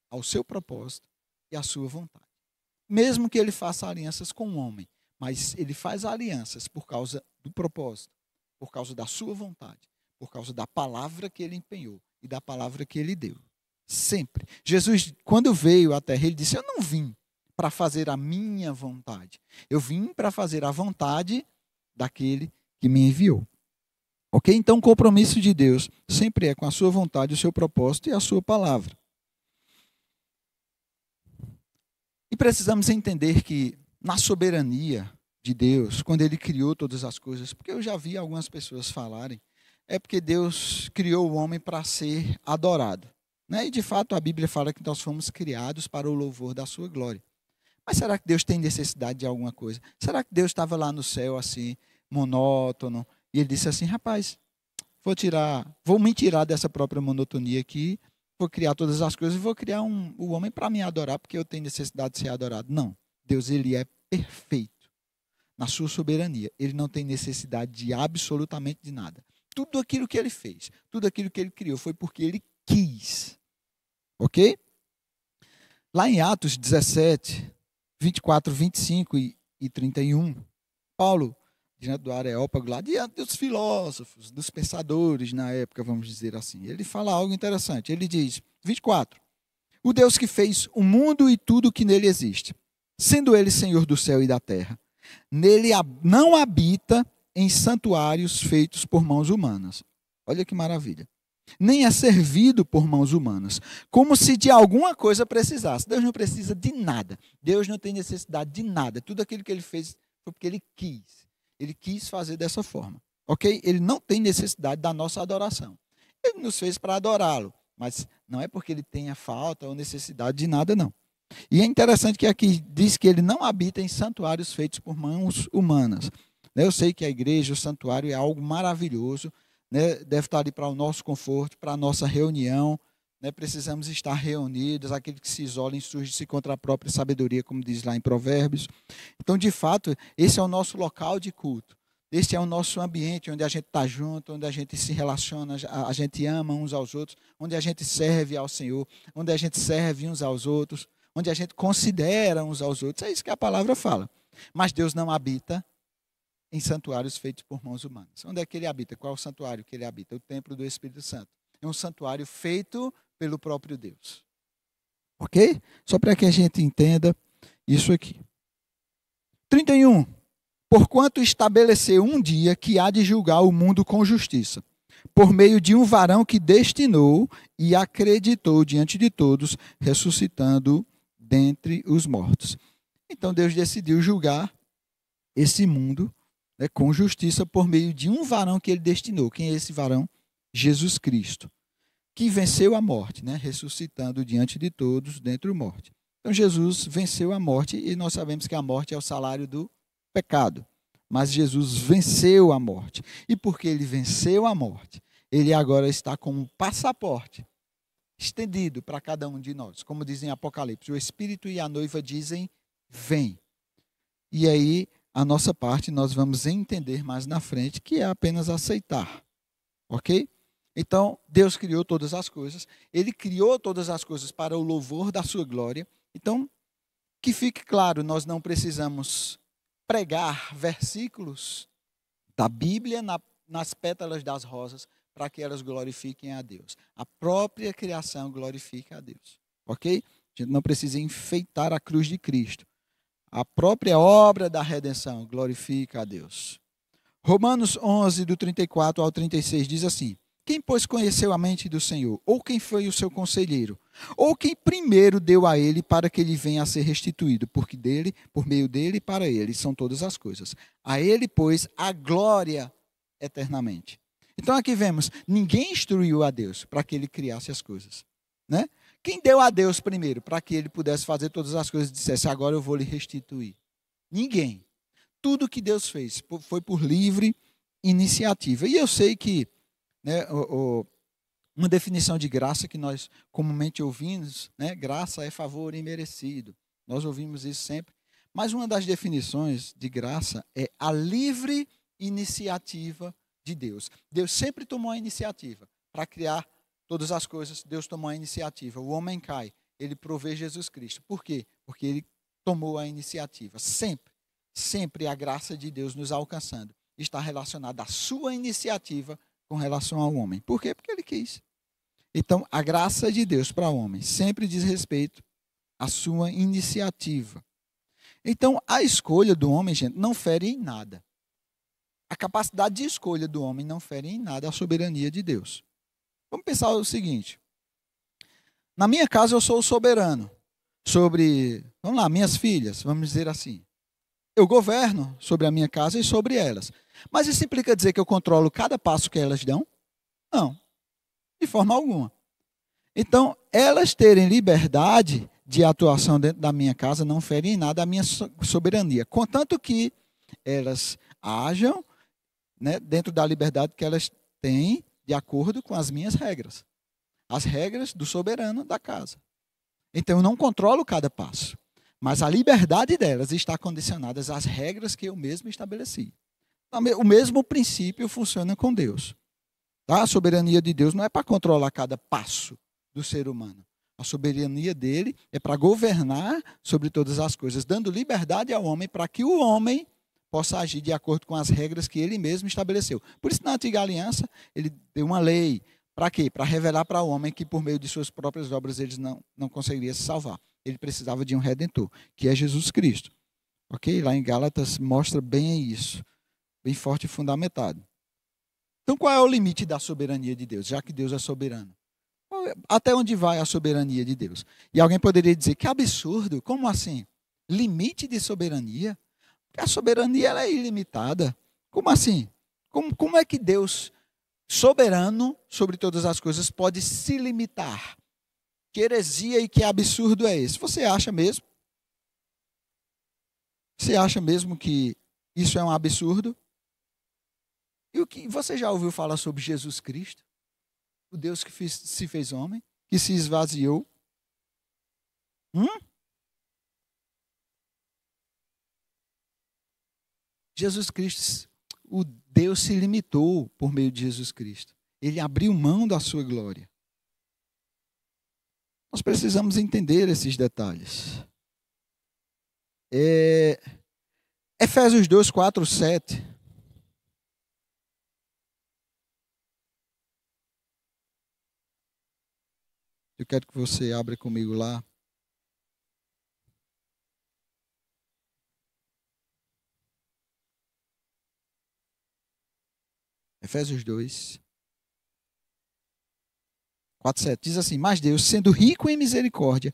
ao seu propósito e à sua vontade. Mesmo que ele faça alianças com o homem, mas ele faz alianças por causa do propósito, por causa da sua vontade, por causa da palavra que ele empenhou e da palavra que ele deu. Sempre. Jesus, quando veio à terra, ele disse: eu não vim para fazer a minha vontade. Eu vim para fazer a vontade daquele que me enviou. Ok? Então, o compromisso de Deus sempre é com a sua vontade, o seu propósito e a sua palavra. E precisamos entender que, na soberania de Deus, quando ele criou todas as coisas, porque eu já vi algumas pessoas falarem, é porque Deus criou o homem para ser adorado. Né? E de fato a Bíblia fala que nós fomos criados para o louvor da sua glória. Mas será que Deus tem necessidade de alguma coisa? Será que Deus estava lá no céu assim, monótono, e ele disse assim, rapaz, vou me tirar dessa própria monotonia aqui, vou criar todas as coisas e vou criar o homem para me adorar, porque eu tenho necessidade de ser adorado. Não. Deus, ele é perfeito na sua soberania. Ele não tem necessidade de absolutamente de nada. Tudo aquilo que ele fez, tudo aquilo que ele criou foi porque ele quis. Ok? Lá em Atos 17, 24, 25 e 31, Paulo, diante do Areópago, lá diante dos filósofos, dos pensadores na época, vamos dizer assim, ele fala algo interessante. Ele diz, 24, o Deus que fez o mundo e tudo que nele existe, sendo ele Senhor do céu e da terra, nele não habita em santuários feitos por mãos humanas. Olha que maravilha. Nem é servido por mãos humanas, como se de alguma coisa precisasse. Deus não precisa de nada. Deus não tem necessidade de nada. Tudo aquilo que ele fez foi porque ele quis. Ele quis fazer dessa forma. Ok? Ele não tem necessidade da nossa adoração. Ele nos fez para adorá-lo, mas não é porque ele tenha falta ou necessidade de nada, não. E é interessante que aqui diz que ele não habita em santuários feitos por mãos humanas. Eu sei que a igreja, o santuário é algo maravilhoso, né? Deve estar ali para o nosso conforto, para a nossa reunião, né? Precisamos estar reunidos, aquele que se isola insurge-se contra a própria sabedoria, como diz lá em Provérbios. Então, de fato, esse é o nosso local de culto. Este é o nosso ambiente onde a gente está junto, onde a gente se relaciona, a gente ama uns aos outros, onde a gente serve ao Senhor, onde a gente serve uns aos outros, onde a gente considera uns aos outros. É isso que a palavra fala. Mas Deus não habita em santuários feitos por mãos humanas. Onde é que ele habita? Qual é o santuário que ele habita? O templo do Espírito Santo. É um santuário feito pelo próprio Deus. Ok? Só para que a gente entenda isso aqui. 31. Porquanto estabeleceu um dia que há de julgar o mundo com justiça, por meio de um varão que destinou e acreditou diante de todos, ressuscitando dentre os mortos. Então Deus decidiu julgar esse mundo, né, com justiça por meio de um varão que ele destinou. Quem é esse varão? Jesus Cristo, que venceu a morte, né, ressuscitando diante de todos dentre os mortos. Então Jesus venceu a morte e nós sabemos que a morte é o salário do pecado. Mas Jesus venceu a morte. E porque ele venceu a morte, ele agora está com um passaporte estendido para cada um de nós. Como dizem em Apocalipse, o Espírito e a noiva dizem, vem. E aí, a nossa parte, nós vamos entender mais na frente, que é apenas aceitar. Ok? Então, Deus criou todas as coisas. Ele criou todas as coisas para o louvor da sua glória. Então, que fique claro, nós não precisamos pregar versículos da Bíblia nas pétalas das rosas para que elas glorifiquem a Deus. A própria criação glorifica a Deus. Ok? A gente não precisa enfeitar a cruz de Cristo. A própria obra da redenção glorifica a Deus. Romanos 11, do 34 ao 36, diz assim: quem, pois, conheceu a mente do Senhor? Ou quem foi o seu conselheiro? Ou quem primeiro deu a ele para que ele venha a ser restituído? Porque dele, por meio dele e para ele são todas as coisas. A ele, pois, a glória eternamente. Então aqui vemos, ninguém instruiu a Deus para que ele criasse as coisas. Né? Quem deu a Deus primeiro para que ele pudesse fazer todas as coisas e dissesse, agora eu vou lhe restituir? Ninguém. Tudo que Deus fez foi por livre iniciativa. E eu sei que, né, uma definição de graça que nós comumente ouvimos, né, graça é favor imerecido. Nós ouvimos isso sempre. Mas uma das definições de graça é a livre iniciativa de Deus. Deus sempre tomou a iniciativa para criar todas as coisas. Deus tomou a iniciativa. O homem cai, ele provê Jesus Cristo. Por quê? Porque ele tomou a iniciativa. Sempre a graça de Deus nos alcançando está relacionada à sua iniciativa com relação ao homem. Por quê? Porque ele quis. Então, a graça de Deus para o homem sempre diz respeito à sua iniciativa. Então, a escolha do homem, gente, não fere em nada. A capacidade de escolha do homem não fere em nada a soberania de Deus. Vamos pensar o seguinte. Na minha casa eu sou o soberano sobre, vamos lá, minhas filhas, vamos dizer assim. Eu governo sobre a minha casa e sobre elas. Mas isso implica dizer que eu controlo cada passo que elas dão? Não, de forma alguma. Então, elas terem liberdade de atuação dentro da minha casa não fere em nada a minha soberania, contanto que elas ajam, né, dentro da liberdade que elas têm, de acordo com as minhas regras, as regras do soberano da casa. Então, eu não controlo cada passo, mas a liberdade delas está condicionada às regras que eu mesmo estabeleci. O mesmo princípio funciona com Deus. Tá? A soberania de Deus não é para controlar cada passo do ser humano. A soberania dele é para governar sobre todas as coisas, dando liberdade ao homem para que o homem possa agir de acordo com as regras que ele mesmo estabeleceu. Por isso, na antiga aliança, ele deu uma lei. Para quê? Para revelar para o homem que por meio de suas próprias obras ele não conseguiria se salvar. Ele precisava de um redentor, que é Jesus Cristo. Ok? Lá em Gálatas mostra bem isso, bem forte e fundamentado. Então, qual é o limite da soberania de Deus, já que Deus é soberano? Até onde vai a soberania de Deus? E alguém poderia dizer, que absurdo, como assim? Limite de soberania? A soberania ela é ilimitada. Como assim? Como é que Deus, soberano sobre todas as coisas, pode se limitar? Que heresia e que absurdo é esse? Você acha mesmo? Você acha mesmo que isso é um absurdo? E o que você já ouviu falar sobre Jesus Cristo? O Deus que se fez homem, que se esvaziou? Jesus Cristo, o Deus se limitou por meio de Jesus Cristo. Ele abriu mão da sua glória. Nós precisamos entender esses detalhes. Efésios 2, 4, 7. Eu quero que você abra comigo lá. Efésios 2, 4, 7. Diz assim, mas Deus, sendo rico em misericórdia,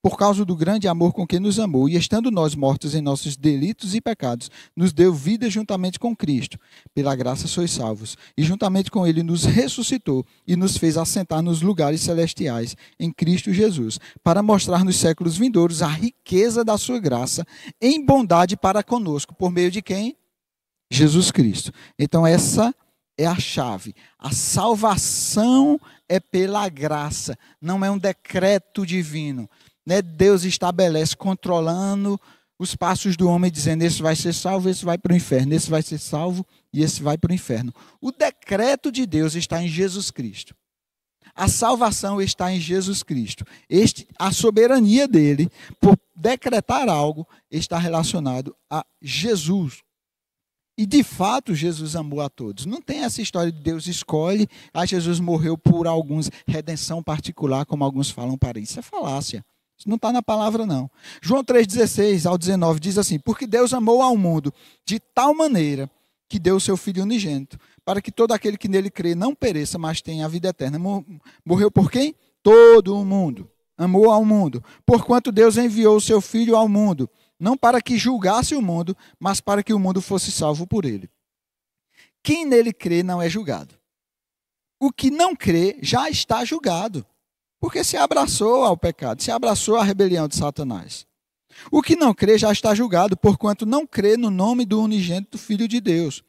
por causa do grande amor com que nos amou, e estando nós mortos em nossos delitos e pecados, nos deu vida juntamente com Cristo. Pela graça sois salvos. E juntamente com Ele nos ressuscitou e nos fez assentar nos lugares celestiais em Cristo Jesus, para mostrar nos séculos vindouros a riqueza da sua graça em bondade para conosco. Por meio de quem? Jesus Cristo. Então essa é a chave. A salvação é pela graça, não é um decreto divino. Deus estabelece controlando os passos do homem, dizendo, esse vai ser salvo, esse vai para o inferno, esse vai ser salvo e esse vai para o inferno. O decreto de Deus está em Jesus Cristo. A salvação está em Jesus Cristo. A soberania dele, por decretar algo, está relacionado a Jesus. E de fato Jesus amou a todos. Não tem essa história de Deus escolhe, Jesus morreu por alguns, redenção particular, como alguns falam para isso. É falácia. Isso não está na palavra, não. João 3,16 ao 19 diz assim, porque Deus amou ao mundo de tal maneira que deu o seu Filho unigênito, para que todo aquele que nele crê não pereça, mas tenha a vida eterna. Morreu por quem? Todo o mundo. Amou ao mundo. Porquanto Deus enviou o seu Filho ao mundo, não para que julgasse o mundo, mas para que o mundo fosse salvo por ele. Quem nele crê não é julgado. O que não crê já está julgado, porque se abraçou ao pecado, se abraçou à rebelião de Satanás. O que não crê já está julgado, porquanto não crê no nome do unigênito Filho de Deus.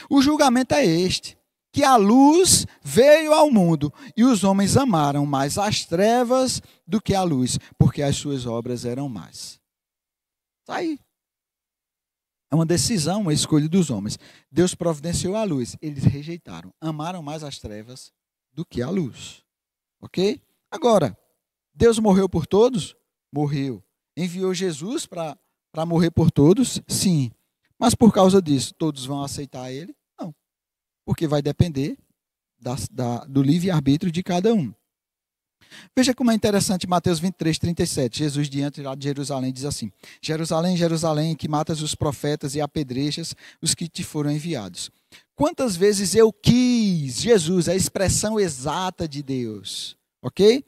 O julgamento é este, que a luz veio ao mundo, e os homens amaram mais as trevas do que a luz, porque as suas obras eram más. Está aí. É uma decisão, uma escolha dos homens. Deus providenciou a luz, eles rejeitaram. Amaram mais as trevas do que a luz. Ok? Agora, Deus morreu por todos? Morreu. Enviou Jesus para morrer por todos? Sim. Mas por causa disso, todos vão aceitar ele? Não. Porque vai depender do livre-arbítrio de cada um. Veja como é interessante Mateus 23, 37. Jesus, diante lá de Jerusalém, diz assim, Jerusalém, Jerusalém, que matas os profetas e apedrejas os que te foram enviados. Quantas vezes eu quis, Jesus, a expressão exata de Deus, ok?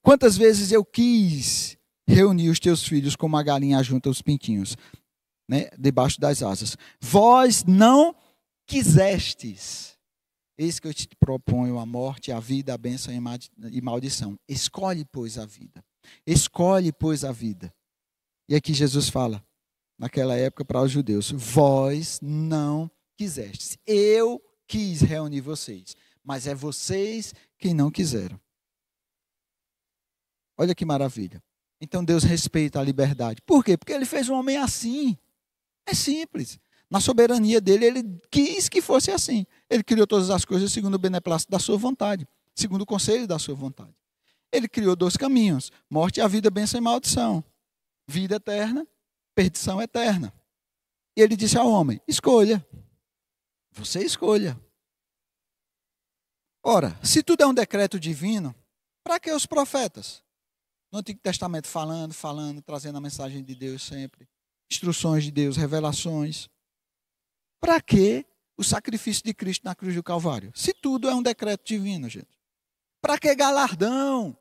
Quantas vezes eu quis reunir os teus filhos como a galinha junta os pintinhos, né, debaixo das asas. Vós não quisestes. Eis que eu te proponho a morte, a vida, a bênção e maldição. Escolhe, pois, a vida. Escolhe, pois, a vida. E aqui Jesus fala, naquela época, para os judeus: vós não quisestes. Eu quis reunir vocês, mas é vocês quem não quiseram. Olha que maravilha. Então Deus respeita a liberdade. Por quê? Porque ele fez um homem assim. É simples. Na soberania dele, ele quis que fosse assim. Ele criou todas as coisas segundo o beneplácito da sua vontade, segundo o conselho da sua vontade. Ele criou 2 caminhos: morte e a vida, bênção e maldição. Vida eterna, perdição eterna. E ele disse ao homem: escolha. Você escolha. Ora, se tudo é um decreto divino, para que os profetas? No Antigo Testamento falando, trazendo a mensagem de Deus sempre. Instruções de Deus, revelações. Para que o sacrifício de Cristo na cruz do Calvário? Se tudo é um decreto divino, gente. Para que galardão?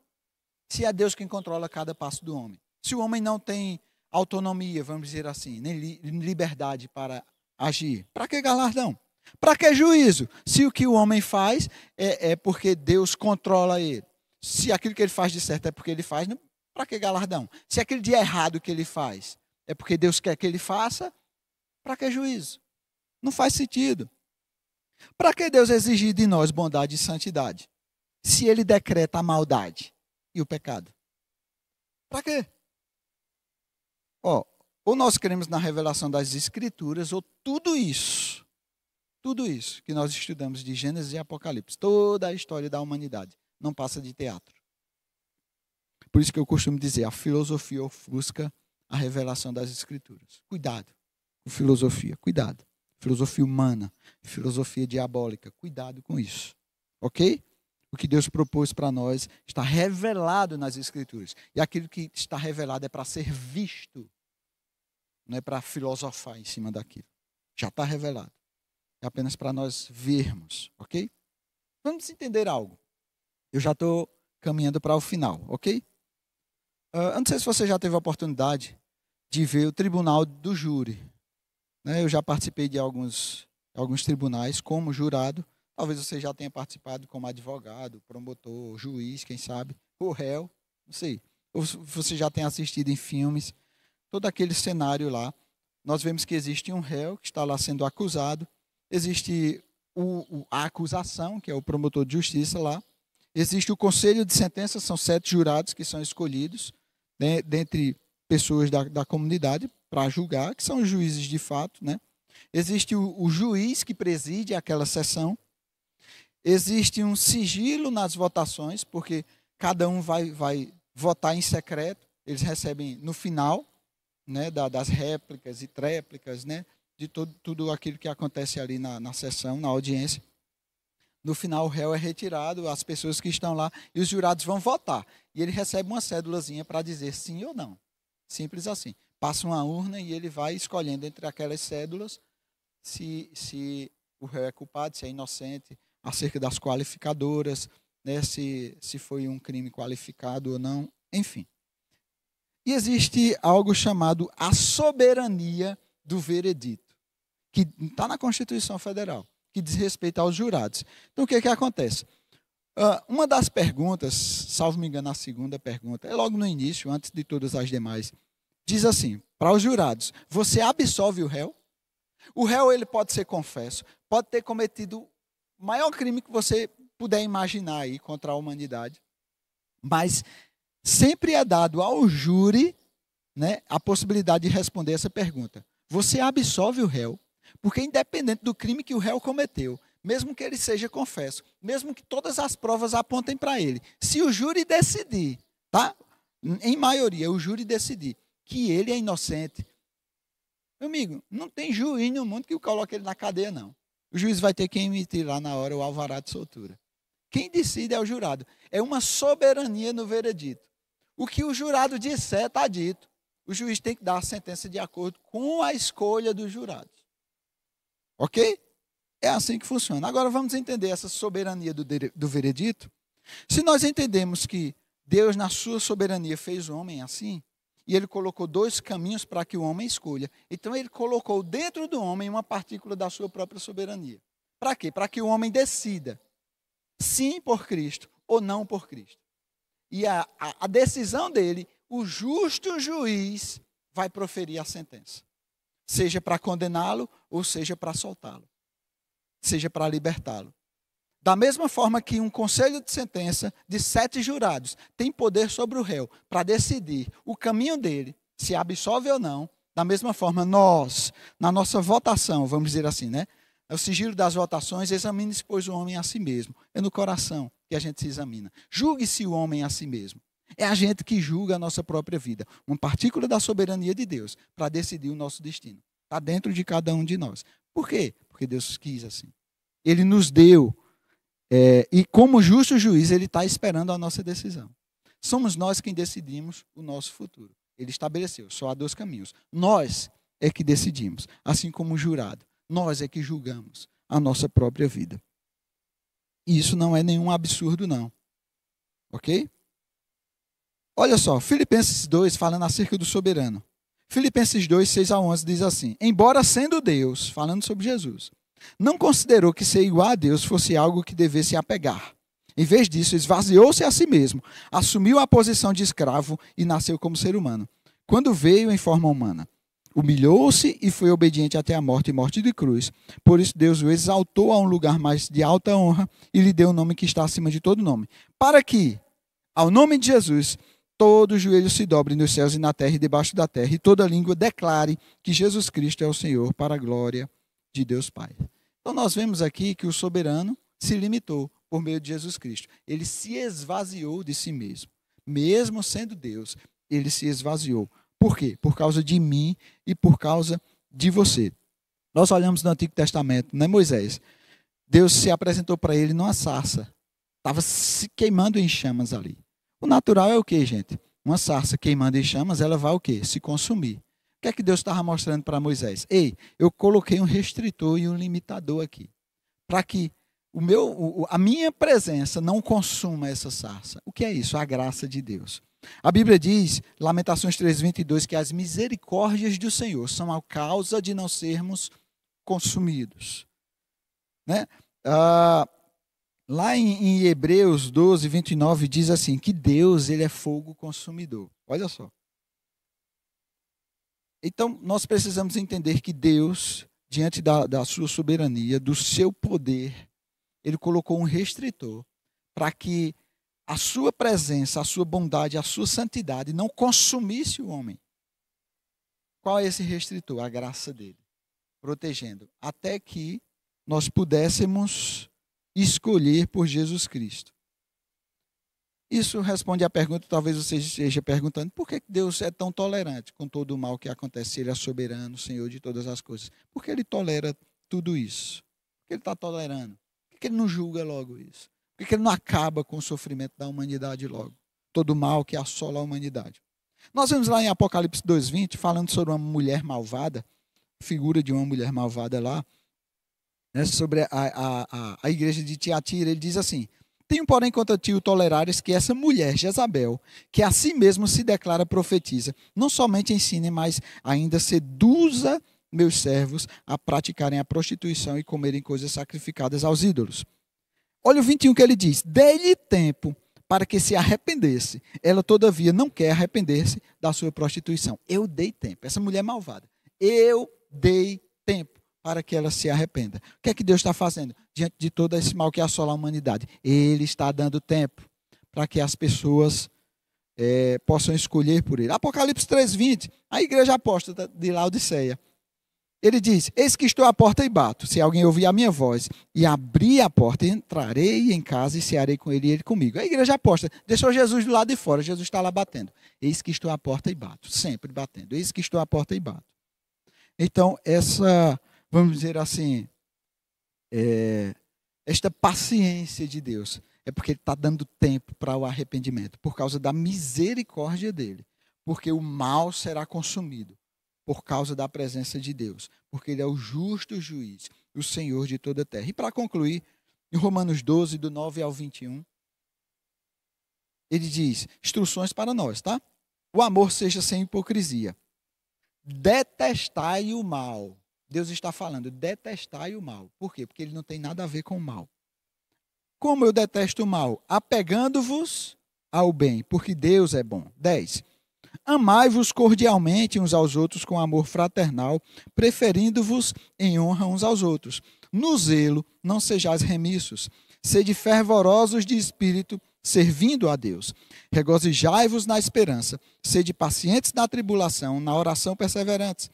Se é Deus quem controla cada passo do homem. Se o homem não tem autonomia, vamos dizer assim, nem liberdade para agir, para que galardão? Para que juízo? Se o que o homem faz é porque Deus controla ele. Se aquilo que ele faz de certo é porque ele faz, para que galardão? Se aquilo de errado que ele faz é porque Deus quer que ele faça, para que juízo? Não faz sentido. Para que Deus exigir de nós bondade e santidade? Se ele decreta a maldade e o pecado? Para quê? Ou nós cremos na revelação das Escrituras, ou tudo isso que nós estudamos de Gênesis e Apocalipse, toda a história da humanidade, não passa de teatro. Por isso que eu costumo dizer, a filosofia ofusca a revelação das Escrituras. Cuidado com filosofia, cuidado. Filosofia humana, filosofia diabólica, cuidado com isso. Ok? O que Deus propôs para nós está revelado nas Escrituras. E aquilo que está revelado é para ser visto, não é para filosofar em cima daquilo. Já está revelado. É apenas para nós vermos, ok? Vamos entender algo. Eu já estou caminhando para o final, ok? Eu não sei se você já teve a oportunidade de ver o tribunal do júri. Eu já participei de alguns tribunais como jurado. Talvez você já tenha participado como advogado, promotor, juiz, quem sabe, ou réu, não sei. Ou você já tem assistido em filmes. Todo aquele cenário lá, nós vemos que existe um réu que está lá sendo acusado, existe a acusação, que é o promotor de justiça lá, existe o conselho de sentença, são 7 jurados que são escolhidos, né, dentre pessoas da comunidade para julgar, que são os juízes de fato, né? Existe o juiz que preside aquela sessão, existe um sigilo nas votações, porque cada um vai votar em secreto, eles recebem no final, né, das réplicas e tréplicas, né, de tudo aquilo que acontece ali na sessão, na audiência. No final, o réu é retirado, as pessoas que estão lá, e os jurados vão votar. E ele recebe uma cédulazinha para dizer sim ou não. Simples assim. Passa uma urna e ele vai escolhendo entre aquelas cédulas se o réu é culpado, se é inocente, acerca das qualificadoras, né, se foi um crime qualificado ou não, enfim. E existe algo chamado a soberania do veredito, que está na Constituição Federal, que diz respeito aos jurados. Então, o que acontece? Uma das perguntas, salvo me engano, a segunda pergunta, é logo no início, antes de todas as demais, diz assim, para os jurados: você absolve o réu? O réu ele pode ser confesso, pode ter cometido o maior crime que você puder imaginar aí contra a humanidade, mas sempre é dado ao júri, né, a possibilidade de responder essa pergunta. Você absolve o réu? Porque independente do crime que o réu cometeu, mesmo que ele seja confesso, mesmo que todas as provas apontem para ele, se o júri decidir, tá? Em maioria, o júri decidir que ele é inocente, meu amigo, não tem juiz no mundo que coloque ele na cadeia, não. O juiz vai ter que emitir lá na hora o alvará de soltura. Quem decide é o jurado. É uma soberania no veredito. O que o jurado disser, está dito. O juiz tem que dar a sentença de acordo com a escolha dos jurados. Ok? É assim que funciona. Agora vamos entender essa soberania do veredito. Se nós entendemos que Deus, na sua soberania, fez o homem assim, e ele colocou dois caminhos para que o homem escolha. Então ele colocou dentro do homem uma partícula da sua própria soberania. Para quê? Para que o homem decida sim por Cristo ou não por Cristo. E a decisão dele, o justo juiz vai proferir a sentença. Seja para condená-lo ou seja para soltá-lo. Seja para libertá-lo. Da mesma forma que um conselho de sentença de 7 jurados tem poder sobre o réu para decidir o caminho dele, se absolve ou não, da mesma forma nós, na nossa votação, vamos dizer assim, né? O sigilo das votações, examine-se, pois, o homem a si mesmo. É no coração que a gente se examina. Julgue-se o homem a si mesmo. É a gente que julga a nossa própria vida. Uma partícula da soberania de Deus para decidir o nosso destino. Está dentro de cada um de nós. Por quê? Porque Deus quis assim. Ele nos deu. E como justo juiz, ele está esperando a nossa decisão. Somos nós quem decidimos o nosso futuro. Ele estabeleceu, só há 2 caminhos. Nós é que decidimos, assim como o jurado. Nós é que julgamos a nossa própria vida. E isso não é nenhum absurdo, não. Ok? Olha só, Filipenses 2, falando acerca do soberano. Filipenses 2, 6-11 diz assim: embora sendo Deus, falando sobre Jesus, não considerou que ser igual a Deus fosse algo que devesse apegar. Em vez disso, esvaziou-se a si mesmo, assumiu a posição de escravo e nasceu como ser humano. Quando veio em forma humana, humilhou-se e foi obediente até a morte e morte de cruz. Por isso Deus o exaltou a um lugar mais de alta honra e lhe deu o nome que está acima de todo nome. Para que, ao nome de Jesus, todo joelho se dobre nos céus e na terra e debaixo da terra, e toda língua declare que Jesus Cristo é o Senhor, para a glória de Deus Pai. Então nós vemos aqui que o soberano se limitou por meio de Jesus Cristo. Ele se esvaziou de si mesmo. Mesmo sendo Deus, ele se esvaziou. Por quê? Por causa de mim e por causa de você. Nós olhamos no Antigo Testamento, né, Moisés? Deus se apresentou para ele numa sarça. Estava se queimando em chamas ali. O natural é o quê, gente? Uma sarça queimando em chamas, ela vai o quê? Se consumir. O que é que Deus estava mostrando para Moisés? Ei, eu coloquei um restritor e um limitador aqui. Para que a minha presença não consuma essa sarça. O que é isso? A graça de Deus. A Bíblia diz, Lamentações 3:22, que as misericórdias do Senhor são a causa de não sermos consumidos. Né? Lá em Hebreus 12:29 diz assim, que Deus, ele é fogo consumidor. Olha só. Então, nós precisamos entender que Deus, diante da sua soberania, do seu poder, ele colocou um restritor para que a sua presença, a sua bondade, a sua santidade não consumisse o homem. Qual é esse restritor? A graça dele, protegendo, até que nós pudéssemos escolher por Jesus Cristo. Isso responde à pergunta, talvez você esteja perguntando, por que Deus é tão tolerante com todo o mal que acontece? Ele é soberano, Senhor de todas as coisas. Por que ele tolera tudo isso? Por que ele está tolerando? Por que ele não julga logo isso? Por que ele não acaba com o sofrimento da humanidade logo? Todo o mal que assola a humanidade. Nós vemos lá em Apocalipse 2:20, falando sobre uma mulher malvada, figura de uma mulher malvada lá, né, sobre a igreja de Tiatira. Ele diz assim, tenho, porém, contra ti o tolerares que essa mulher, Jezabel, que a si mesmo se declara profetiza, não somente ensine, mas ainda seduza meus servos a praticarem a prostituição e comerem coisas sacrificadas aos ídolos. Olha o 21 que ele diz, dei-lhe tempo para que se arrependesse. Ela, todavia, não quer arrepender-se da sua prostituição. Eu dei tempo. Essa mulher malvada. Eu dei tempo para que ela se arrependa. O que é que Deus está fazendo diante de todo esse mal que assola a humanidade? Ele está dando tempo para que as pessoas possam escolher por ele. Apocalipse 3:20, a igreja apóstata de Laodiceia. Ele diz, eis que estou à porta e bato. Se alguém ouvir a minha voz e abrir a porta, entrarei em casa e cearei com ele e ele comigo. A igreja apóstata deixou Jesus do lado de fora. Jesus está lá batendo. Eis que estou à porta e bato. Sempre batendo. Eis que estou à porta e bato. Então, vamos dizer assim, esta paciência de Deus é porque ele está dando tempo para o arrependimento. Por causa da misericórdia dele. Porque o mal será consumido. Por causa da presença de Deus, porque ele é o justo juiz, o Senhor de toda a terra. E para concluir, em Romanos 12, do 9 ao 21, ele diz, instruções para nós, tá? O amor seja sem hipocrisia. Detestai o mal. Deus está falando, detestai o mal. Por quê? Porque ele não tem nada a ver com o mal. Como eu detesto o mal? Apegando-vos ao bem, porque Deus é bom. 10. Amai-vos cordialmente uns aos outros com amor fraternal, preferindo-vos em honra uns aos outros. No zelo, não sejais remissos. Sede fervorosos de espírito, servindo a Deus. Regozijai-vos na esperança. Sede pacientes na tribulação, na oração perseverantes.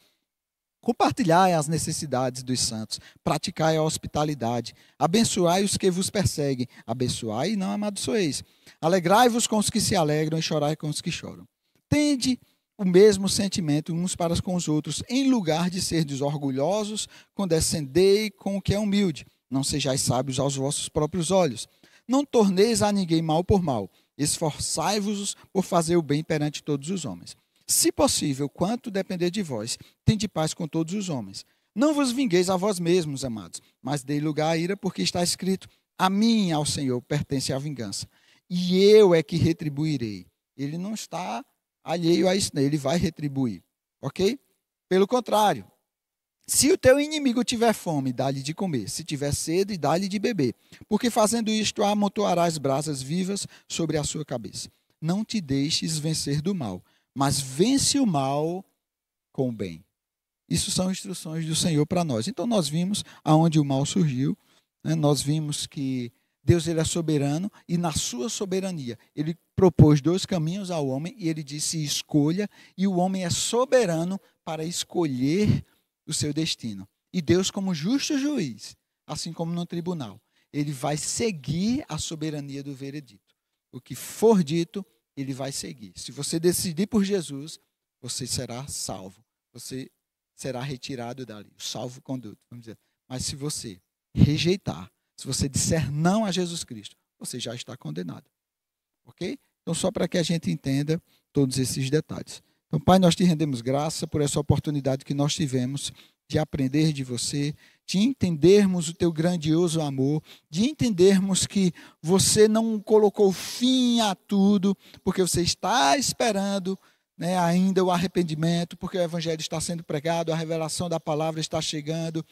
Compartilhai as necessidades dos santos, praticai a hospitalidade, abençoai os que vos perseguem, abençoai e não amaldiçoeis. Alegrai-vos com os que se alegram e chorai com os que choram. Tende o mesmo sentimento uns para com os outros, em lugar de serdes orgulhosos, condescendei com o que é humilde. Não sejais sábios aos vossos próprios olhos. Não torneis a ninguém mal por mal. Esforçai-vos por fazer o bem perante todos os homens. Se possível, quanto depender de vós, tende paz com todos os homens. Não vos vingueis a vós mesmos, amados, mas dei lugar à ira, porque está escrito: a mim, ao Senhor, pertence a vingança, e eu é que retribuirei. Ele não está alheio a isso, ele vai retribuir, ok? Pelo contrário, se o teu inimigo tiver fome, dá-lhe de comer, se tiver sede, dá-lhe de beber, porque fazendo isto, amontoarás brasas vivas sobre a sua cabeça. Não te deixes vencer do mal, mas vence o mal com o bem. Isso são instruções do Senhor para nós. Então nós vimos aonde o mal surgiu, né? Nós vimos que Deus ele é soberano e na sua soberania ele propôs 2 caminhos ao homem e ele disse escolha, e o homem é soberano para escolher o seu destino. E Deus, como justo juiz, assim como no tribunal, ele vai seguir a soberania do veredito. O que for dito, ele vai seguir. Se você decidir por Jesus, você será salvo. Você será retirado dali, o salvo-conduto, vamos dizer. Mas se você rejeitar, se você disser não a Jesus Cristo, você já está condenado. Ok? Então, só para que a gente entenda todos esses detalhes. Então, Pai, nós te rendemos graça por essa oportunidade que nós tivemos de aprender de você, de entendermos o teu grandioso amor, de entendermos que você não colocou fim a tudo, porque você está esperando, né, ainda o arrependimento, porque o evangelho está sendo pregado, a revelação da palavra está chegando,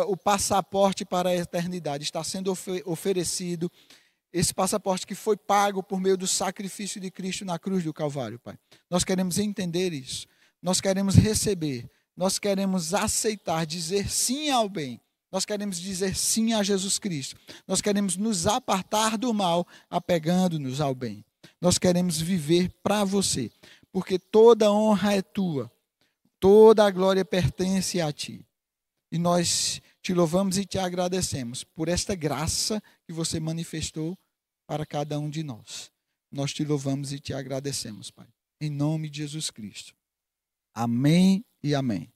o passaporte para a eternidade está sendo oferecido, esse passaporte que foi pago por meio do sacrifício de Cristo na cruz do Calvário, Pai. Nós queremos entender isso, nós queremos receber, nós queremos aceitar, dizer sim ao bem, nós queremos dizer sim a Jesus Cristo, nós queremos nos apartar do mal, apegando-nos ao bem. Nós queremos viver para você, porque toda honra é tua, toda a glória pertence a ti. E nós te louvamos e te agradecemos por esta graça que você manifestou para cada um de nós. Nós te louvamos e te agradecemos, Pai. Em nome de Jesus Cristo. Amém e amém.